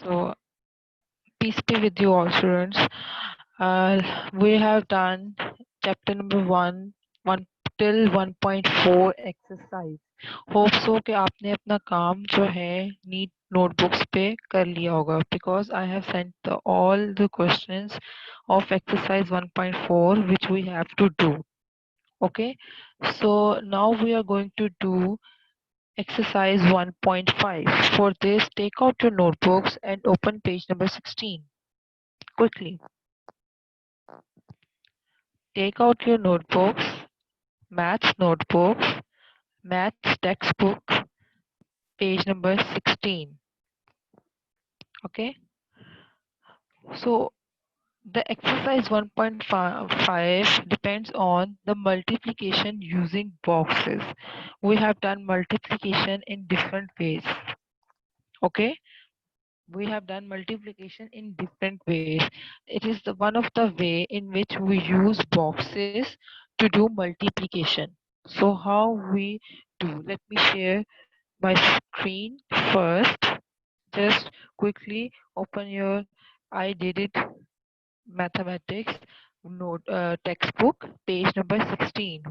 So peace be with you all students. We have done chapter number 1 till 1.4 exercise. Hope so कि आपने अपना काम जो है नीट नोटबुक्स पे कर लिया होगा because I have sent all the questions of exercise 1.4 which we have to do. Okay, so now we are going to do exercise 1.5. For this, take out your notebooks and open page number 16 quickly. Take out your notebooks, maths textbook, page number 16. Okay, so the exercise 1.5 depends on the multiplication using boxes. We have done multiplication in different ways. Okay, we have done multiplication in different ways. It is the one of the way in which we use boxes to do multiplication. So how we do? Let me share my screen first. Just quickly open your I did it mathematics note textbook page number 16.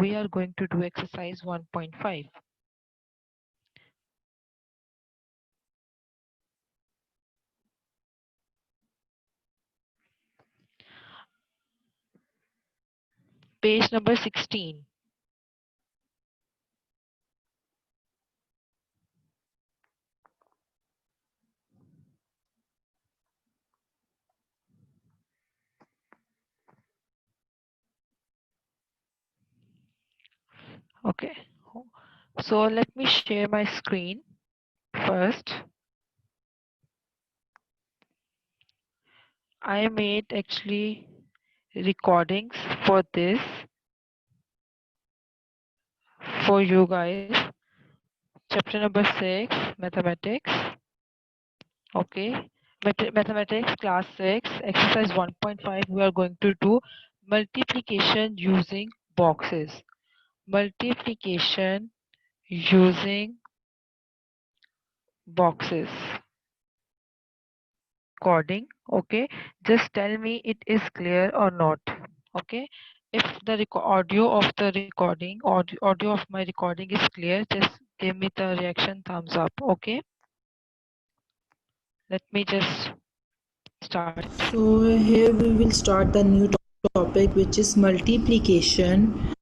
We are going to do exercise 1.5. Page number 16. Okay, so let me share my screen first. I made actually recordings for this for you guys. Chapter number 6, mathematics. Okay, mathematics class 6, exercise 1.5. We are going to do multiplication using boxes. Multiplication using boxes. Recording. Okay, just tell me it is clear or not. Okay, if the audio of the recording, audio of my recording is clear, just give me the reaction thumbs up. Okay, let me just start. So here we will start the new topic, which is multiplication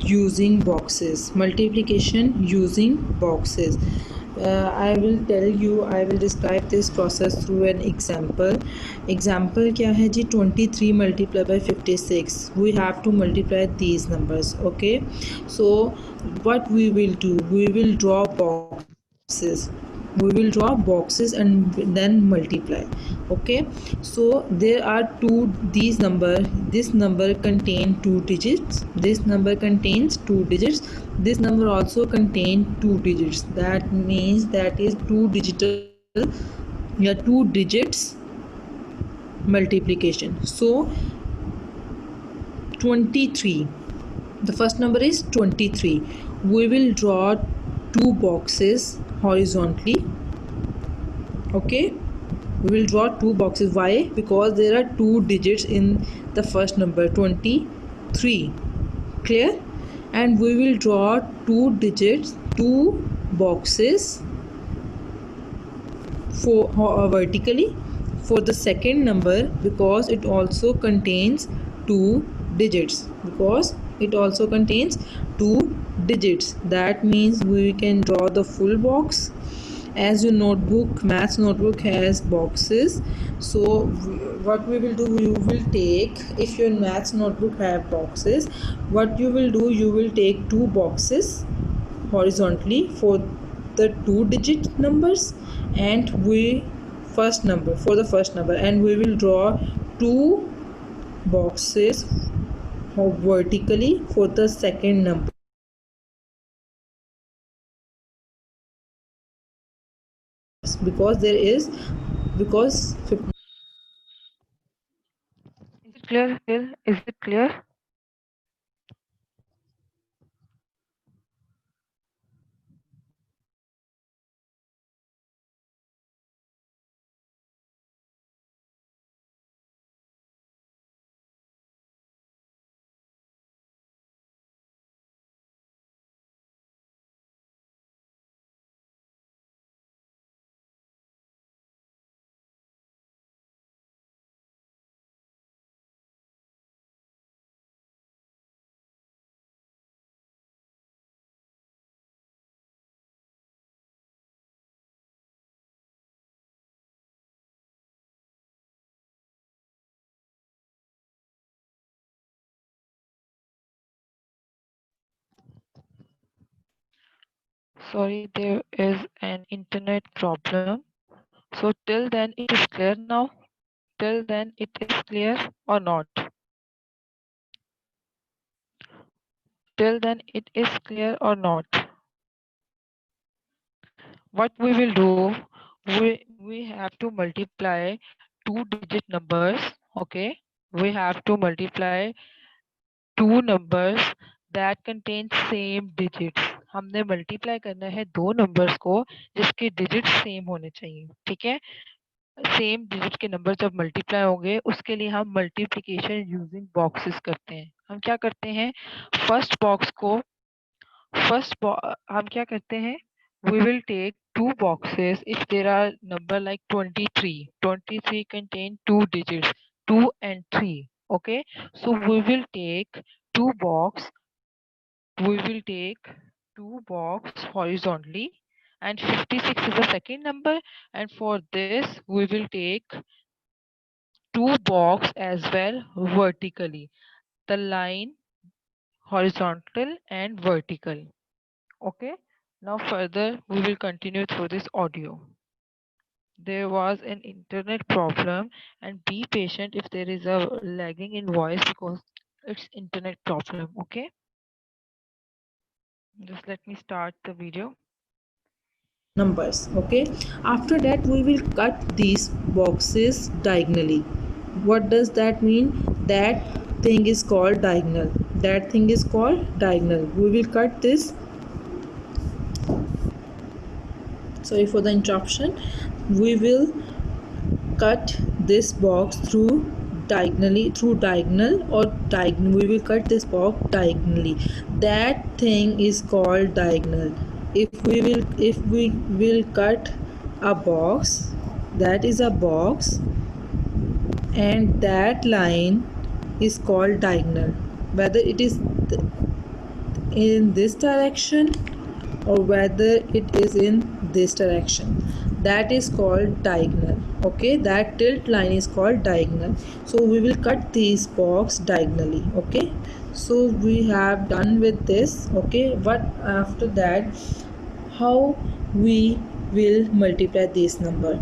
using boxes. Multiplication using boxes. I will tell you, I will describe this process through an example. Example क्या है जी? 23 multiplied by 56. We have to multiply these numbers. Okay, so what we will do? We will draw boxes. We will draw boxes and then multiply. Okay, so there are these number. This number contain 2 digits. This number contains 2 digits. This number also contain 2 digits. That means that is 2 digital, yeah, 2 digits multiplication. So 23, the first number is 23. We will draw two boxes horizontally. Okay, we will draw two boxes. Why? Because there are 2 digits in the first number 23. Clear? And we will draw two boxes for vertically for the second number, because it also contains 2 digits. Because it also contains 2 digits, that means we can draw the full box. As your notebook, maths notebook has boxes, so what we will do, you will take, if your maths notebook have boxes, what you will do, you will take two boxes horizontally for the 2 digit numbers, and we first number for the first number, and we will draw two boxes vertically for the second number, because there is because Is it clear? Is it clear? Sorry, there is an internet problem. So till then it is clear now. Till then it is clear or not? Till then it is clear or not? What we will do, we have to multiply two digit numbers. Okay, we have to multiply two numbers that contain same digits. हमने multiply करना है दो numbers को जिसके digit same होने चाहिए. ठीक है, सेम डिजिट के नंबर जब मल्टीप्लाई होंगे उसके लिए हम मल्टीप्लिकेशन यूजिंग बॉक्सेस करते हैं. हम क्या करते हैं, फर्स्ट बॉक्स को हम क्या करते हैं, we will take two boxes if there are number like 23 contain two digits 2 and 3. Okay, so we will take two box we will take two box horizontally and 56 is the second number, and for this we will take two box as well vertically, the line horizontal and vertical. Okay, now further we will continue through this audio. There was an internet problem, and be patient if there is a lagging in voice because it's internet problem. Okay, just let me start the video. Numbers. Okay, after that we will cut these boxes diagonally. What does that mean? That thing is called diagonal. That thing is called diagonal. We will cut this. Sorry for the interruption. We will cut this box through diagonal or diagonal. We will cut this box diagonally. That thing is called diagonal. If we will cut a box, that is a box, and that line is called diagonal, whether it is in this direction or whether it is in this direction, that is called diagonal. Okay, that tilt line is called diagonal. So we will cut these box diagonally. Okay, so we have done with this. Okay, but after that, how we will multiply this number?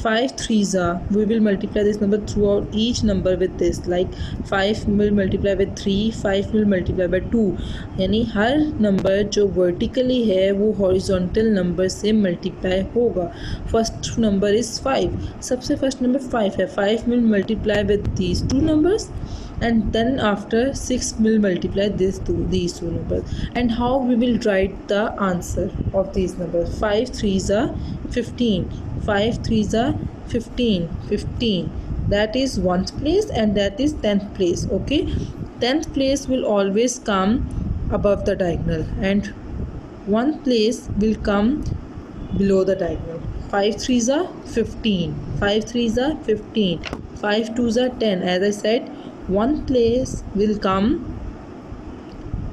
5 threes are, we will multiply this number throughout each number with this, like 5 will multiply with 3, 5 will multiply by 2. यानी हर number जो vertically है वो horizontal number से multiply होगा. First number is 5, सबसे first number 5 है. 5 will multiply with these two numbers, and then after 6 will multiply these two numbers. And how we will write the answer of these numbers? 5 threes are 15, 5 threes are 15, 15, that is 1st place and that is 10th place. Okay, 10th place will always come above the diagonal and 1 place will come below the diagonal. 5 threes are 15, 5 threes are 15, 5 twos are 10. As I said, 1 place will come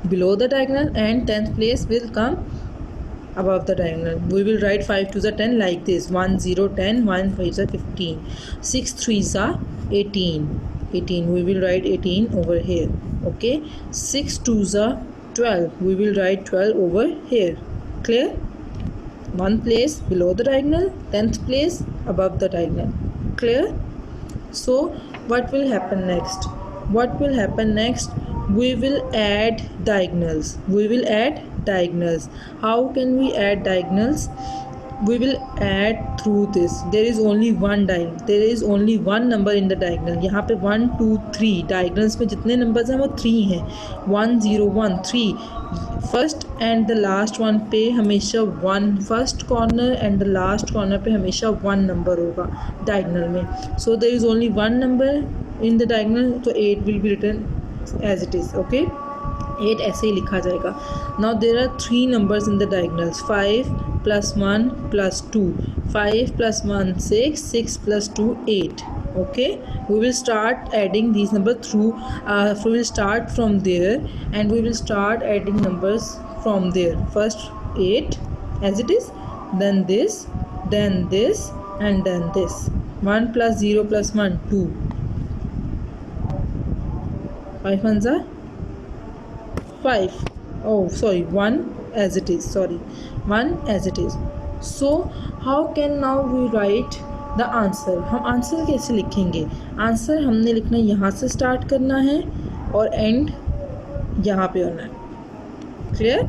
below the diagonal and 10th place will come above the diagonal. We will write 5 twos are 10 like this: 1 0 10, 1 5s are 15, 6 threes are 18, 18. We will write 18 over here. Okay, 6 twos are 12. We will write 12 over here. Clear? 1 place below the diagonal, 10th place above the diagonal. Clear? So what will happen next? What will happen next? We will add diagonals. We will add diagonals. How can we add diagonals? We will add through this. There is only one diagonal. There is only one number in the diagonal. यहाँ पे 1 2 3 diagonals में जितने numbers हैं वो 3 हैं. 1 0 1 3. First and the last one पे हमेशा 1, first corner and the last corner पे हमेशा 1 नंबर होगा डायगोनल में. So there is only 1 number in the diagonal, तो 8 will be written as it is. Okay, 8 ऐसे ही लिखा जाएगा. Now there are 3 numbers in the diagonals. 5 + 1 + 2, 5 + 1 6, 6 + 2 8. Okay, we will start adding these numbers through we will start from there and we will start adding numbers from there. First 8 as it is, then this, and then this. 1 + 0 + 1 2, 5 ones are 5. Oh sorry, 1 as it is, sorry, 1 as it is. So how can now we write the answer? हम answer कैसे लिखेंगे? Answer हमने लिखना यहाँ से start करना है और एंड यहाँ पे होना है। क्लियर?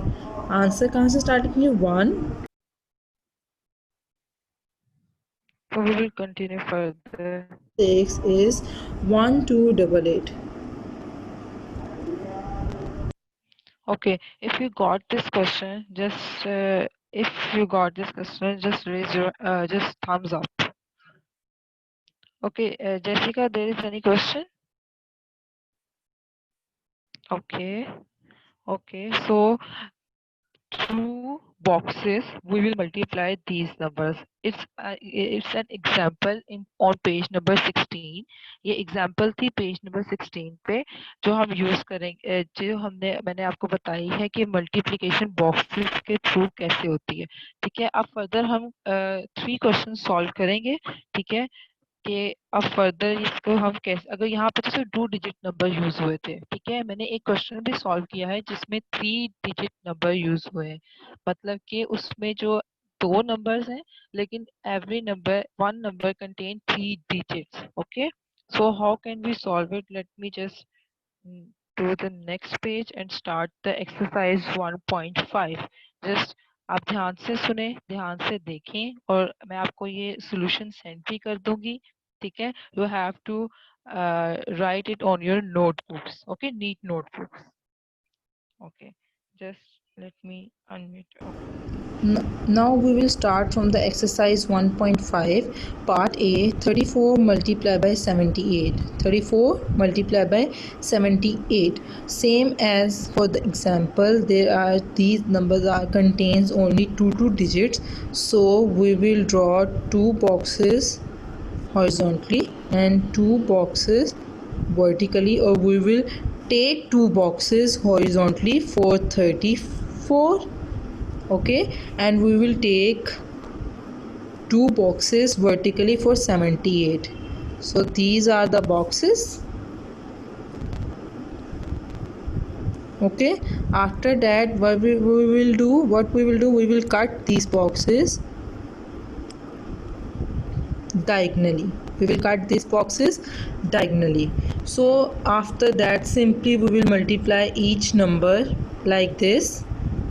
आंसर कहाँ से स्टार्ट लिखेंगे? 1 So we will continue further. 6 is 1288. Okay, if you got this question, just raise your just thumbs up. Okay, Jessica, there is any question? Okay, so two boxes we will multiply these numbers. It's an example in on page number 16. ये example थी page number 16 पे जो हम use करेंगे, जो मैंने आपको बताई है कि multiplication boxes के through कैसे होती है। ठीक है, अब further हम 3 questions solve करेंगे। ठीक है, कि अब फर्दर इसको हम कैसे, अगर यहाँ पे जैसे 2 डिजिट नंबर यूज हुए थे, ठीक है, मैंने एक क्वेश्चन भी सॉल्व किया है जिसमें 3 डिजिट नंबर यूज हुए हैं, मतलब कि उसमें जो 2 नंबर्स हैं लेकिन every number one number contain 3 digits. Okay, so how can we solve it? Let me just to the next page and start the exercise 1.5. just आप ध्यान से सुने, ध्यान से देखें और मैं आपको ये solution सेंड भी कर दूंगी। ठीक है, you have to write it on your notebooks. Okay, neat notebooks. Okay, just let me unmute. Okay. Now we will start from the exercise 1.5 part A. 34 multiplied by 78. 34 multiplied by 78. Same as for the example, these numbers are contains only two digits, so we will draw 2 boxes horizontally and 2 boxes vertically, or we will take 2 boxes horizontally for 34. Okay, and we will take 2 boxes vertically for 78. So these are the boxes. Okay, after that what we will do, we will cut these boxes diagonally. We will cut these boxes diagonally. So after that simply we will multiply each number like this.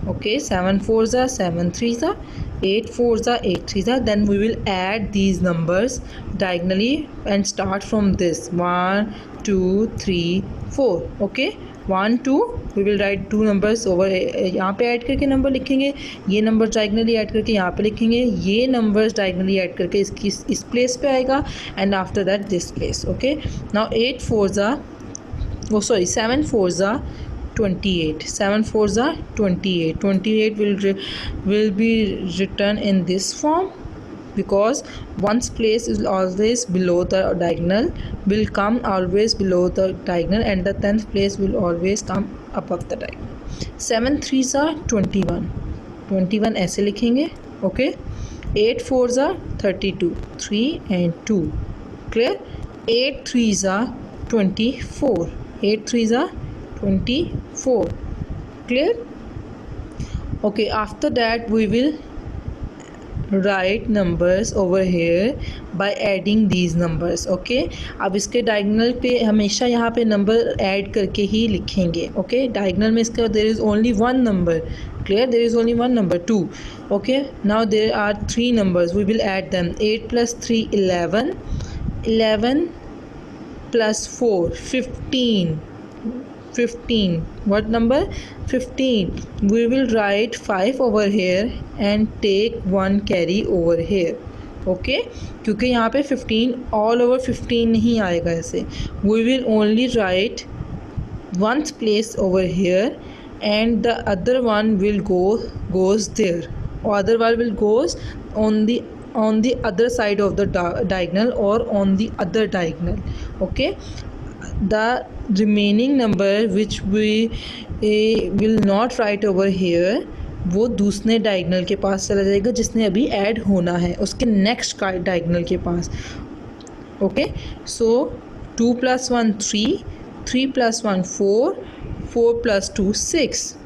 Okay, 7 4s are 7 3s are 8 4s are 8 3s are. Then we will add these numbers diagonally and start from this 1 2 3 4. Okay, 1 2 we will write 2 numbers over यहाँ पे add करके number लिखेंगे, ये number diagonally add करके यहाँ पे लिखेंगे, ये नंबर्स डायगनली ऐड करके इस प्लेस पे आएगा, and after that this place. Okay, now 8 4s are 7 4s are 28. 7 4s are 28. 28 will be written in this form because one's place is always below the diagonal, will come always below the diagonal, and the 10th place will always come above the diagonal. 7 3s are 21. 21 ऐसे लिखेंगे. Okay, 8 4s are 32. 3 and 2. Clear? 8 3s are 24. 8 3s are 24. Clear? Okay, after that we will write numbers over here by adding these numbers. Okay, अब इसके diagonal पे हमेशा यहाँ पे number add करके ही लिखेंगे. Okay, डायगनल में इसका there is only one number. Clear? There is only one number 2. Okay, now there are 3 numbers, we will add them. 8 plus 3 11. 11 plus 4 15. 15. What number? 15. We will write 5 over here and take 1 carry over here. Okay, क्योंकि यहाँ पे 15 all over 15 नहीं आएगा ऐसे. We will only write 1th place over here and the other one will goes there, or other one will goes on the other side of the diagonal or on the other diagonal. Okay, the remaining number which we will not write over here वो दूसरे diagonal के पास चला जाएगा जिसने अभी add होना है उसके नेक्स्ट डायगनल के पास. Okay, so 2 plus 1 3, 3 plus 1 4, 4 plus 2 6.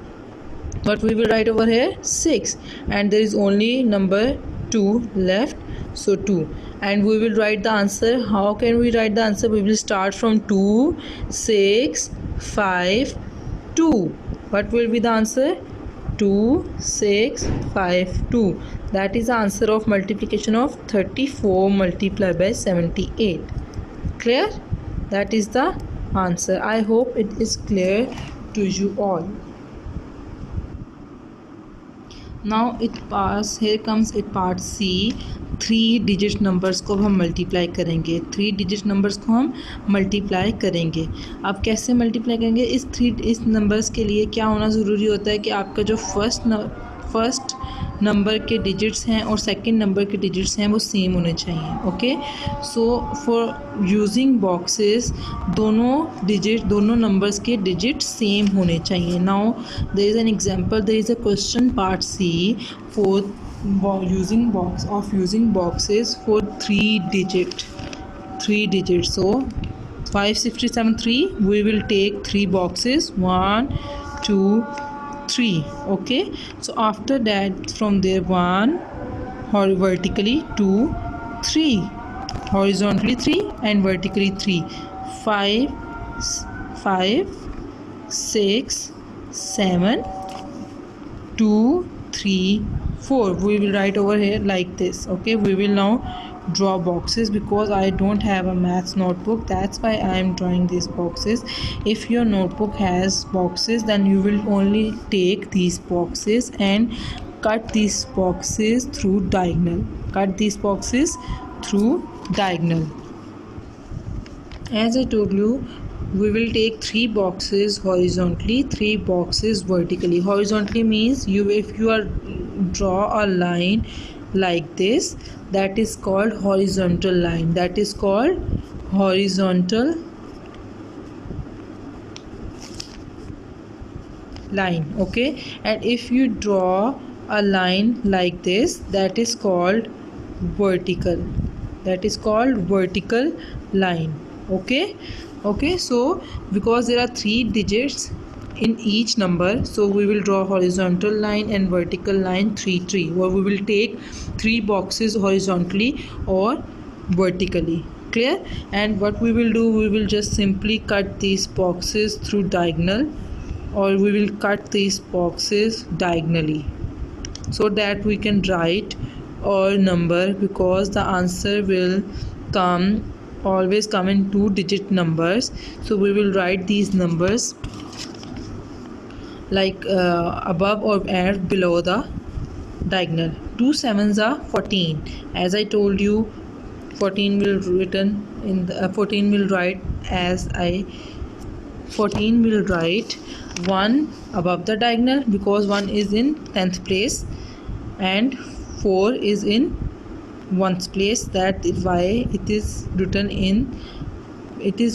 what we will write over here? 6, and there is only number 2 left, so 2. And we will write the answer. How can we write the answer? We will start from 2 6 5 2. What will be the answer? 2 6 5 2. That is the answer of multiplication of 34 multiplied by 78. Clear? That is the answer. I hope it is clear to you all. Now here comes it part C. 3 digit numbers को हम multiply करेंगे. 3 digit numbers को हम multiply करेंगे. अब कैसे multiply करेंगे? इस नंबर्स के लिए क्या होना ज़रूरी होता है कि आपका जो फर्स्ट नंबर के डिजिट्स हैं और सेकंड नंबर के डिजिट्स हैं वो सेम होने चाहिए. Okay, so for using boxes दोनों नंबर्स के डिजिट सेम होने चाहिए. Now there is an example, there is a question part C for using boxes for 3 digits. So 5 6 3 7 3, we will take 3 boxes, 1 2 3. Okay, so after that from there 1 vertically, 2 3 horizontally, 3 and vertically 3, 5 6 7 2 3 4. We will write over here like this. Okay, we will now draw boxes because I don't have a maths notebook, that's why I am drawing these boxes. If your notebook has boxes, then you will only take these boxes and cut these boxes through diagonal. As I told you, we will take 3 boxes horizontally, 3 boxes vertically. Horizontally means if you are draw a line like this, that is called horizontal line. Okay, and if you draw a line like this, that is called vertical line. Okay, so because there are 3 digits in each number, so we will draw horizontal line and vertical line 3 or we will take 3 boxes horizontally or vertically. Clear? And what we will do, we will just simply cut these boxes through diagonal, or we will cut these boxes diagonally, so that we can write our number, because the answer will always come in 2 digit numbers. So we will write these numbers like above or below the diagonal. 2 sevens are 14. As I told you, 14 will write 1 above the diagonal, because 1 is in 10th place and 4 is in 1st place. That is why it is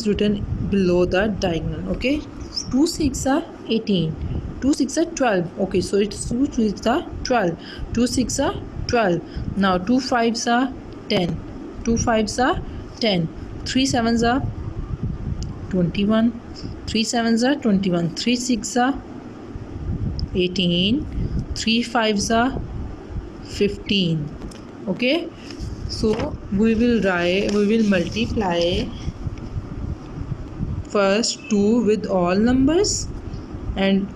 written below the diagonal. Okay, 2 6 are 18, 2 6 are 12. Okay, so it's 2 6 are 12, 2 6 are 12. Now 2 5s are 10, 3 sevens are 21, 3 sevens are 21, 3 6 are 18, 3 5s are 15. Okay, so we will multiply first 2 with all numbers, and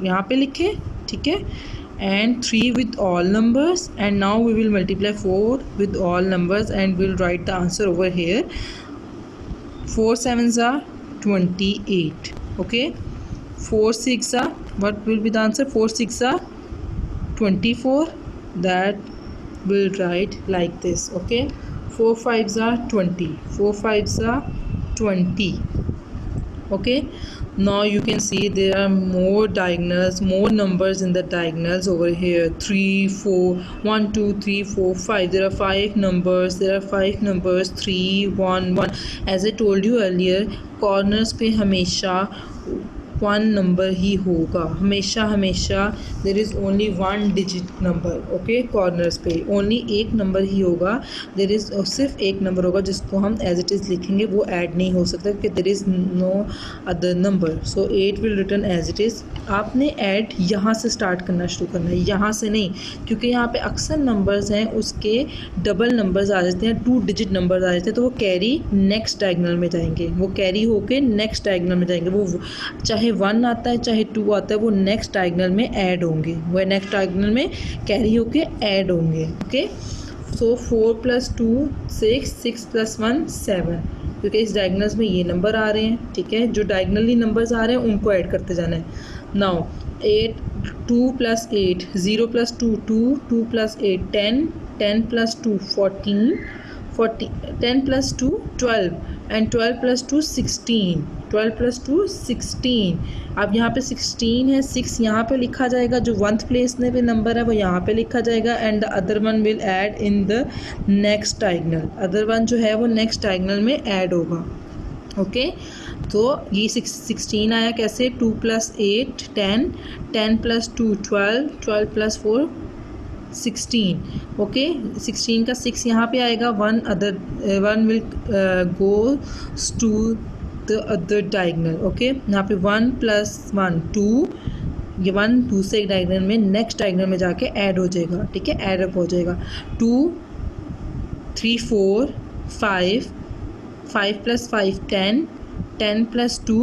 यहाँ पे लिखे, ठीक है, and 3 with all numbers, and now we will multiply 4 with all numbers and we'll write the answer over here. 4 sevens are 28. Okay, 4 6 are, what will be the answer? 4 6 are 24. That will write like this. Okay, 4 5s are 20, 4 5s are 20. Okay, now you can see there are more numbers in the diagonals over here. 3 4 1 2 3 4 5. There are 5 numbers. 3 1 1. As I told you earlier, corners पे हमेशा one number ही होगा, हमेशा हमेशा there is only one digit number, okay. Corners पे only एक number ही होगा, there is सिर्फ एक नंबर होगा जिसको हम एज इट इज़ लिखेंगे, वो ऐड नहीं हो सकता क्योंकि there is no other number. So 8 will return as it is. आपने ऐड यहाँ से स्टार्ट करना शुरू करना है, यहाँ से नहीं, क्योंकि यहाँ पे अक्सर नंबर्स हैं उसके डबल नंबर्स आ जाते हैं, 2 डिजिट नंबर्स आ जाते हैं, तो वो कैरी नेक्स्ट डायगोनल में जाएंगे, वो कैरी होके नेक्स्ट डायगोनल में जाएंगे। वो चाहे 1 आता है चाहे 2 आता है, वो नेक्स्ट डायगोनल में ऐड होंगे, वो नेक्स्ट डायगोनल में कैरी होके ऐड होंगे, ओके। सो 4 + 2 6, 6 + 1 7, क्योंकि इस डायगोनल्स में ये नंबर आ रहे हैं, ठीक है। जो डायगोनली नंबर्स आ रहे हैं उनको ऐड करते जाना है। Now 8 2 + 8 0 + 2 2 2 + 8 10 10 + 2 14 40 10 + 2 12 and 12 + 2 16 12 + 2 16। अब यहाँ पे 16 है, 6 यहाँ पे लिखा जाएगा, जो 1th प्लेस में भी नंबर है वो यहाँ पे लिखा जाएगा, and the other one will add in the next diagonal. Other one जो है वो नेक्स्ट डायगोनल में ऐड होगा, ओके। तो ये 16 आया कैसे, 2 + 8 10 10 + 2 12 12 + 4 16, ओके। 16 का 6 यहाँ पे आएगा, one will go to the other diagonal, okay. यहाँ पे 1 + 1 2, ये 1 दूसरे डायगोनल में नेक्स्ट डायगोनल में जाके ऐड हो जाएगा, ठीक है, ऐड अप हो जाएगा। 2 3 4 5 5 + 5 10 10 + 2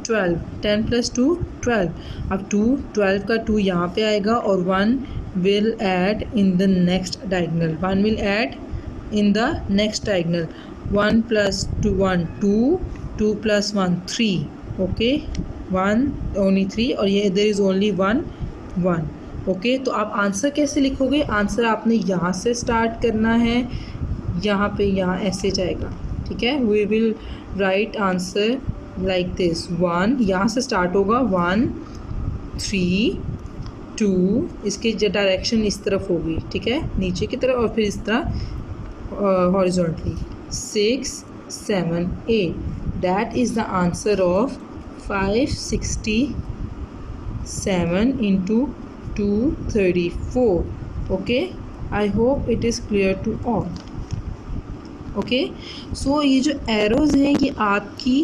12 10 + 2 12। अब 2 12 का 2 यहाँ पे आएगा और 1 will add in the next diagonal, 1 will add in the next diagonal। 1 + 2 1 2 2 + 1 3, okay, 1 only 3, और ये there is only 1 1, ओके। तो आप आंसर कैसे लिखोगे, आंसर आपने यहाँ से स्टार्ट करना है, यहाँ पे यहाँ ऐसे जाएगा, ठीक है। We will write answer like this, 1 यहाँ से स्टार्ट होगा, 1 3 2, इसकी डायरेक्शन इस तरफ होगी, ठीक है, नीचे की तरफ, और फिर इस तरह horizontally 6 7 8। That is the answer of 567 × 234, okay. I hope it is clear to all, okay. So ये जो एरोज़ हैं ये आपकी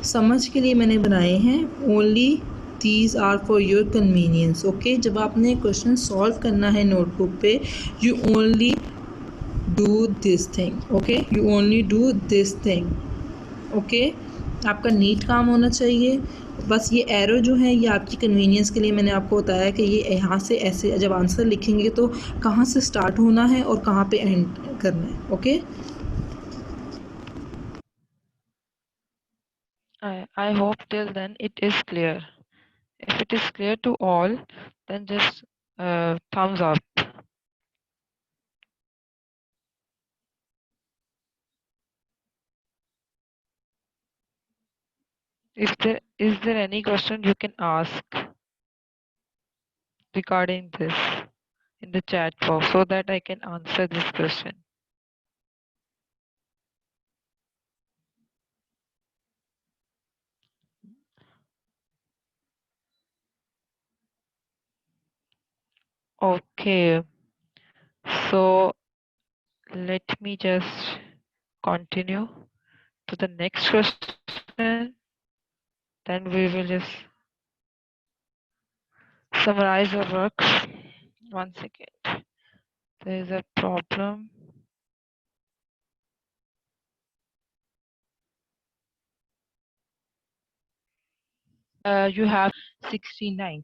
समझ के लिए मैंने बनाए हैं, only these are for your convenience, okay. जब आपने क्वेश्चन सॉल्व करना है नोटबुक पे, you only do this thing, okay, you only do this thing, okay. आपका नीट काम होना चाहिए। बस ये एरो जो है ये आपकी कन्वीनियंस के लिए मैंने आपको बताया कि ये यहाँ से ऐसे जब आंसर लिखेंगे तो कहाँ से स्टार्ट होना है और कहाँ पे एंड करना है, okay. I hope till then it is clear. If it is clear to all, then just thumbs up. If there is there any question you can ask regarding this in the chat box so that I can answer this question. Okay, so let me just continue to the next question. Then we will just summarize the works. One second. There is a problem. You have 69.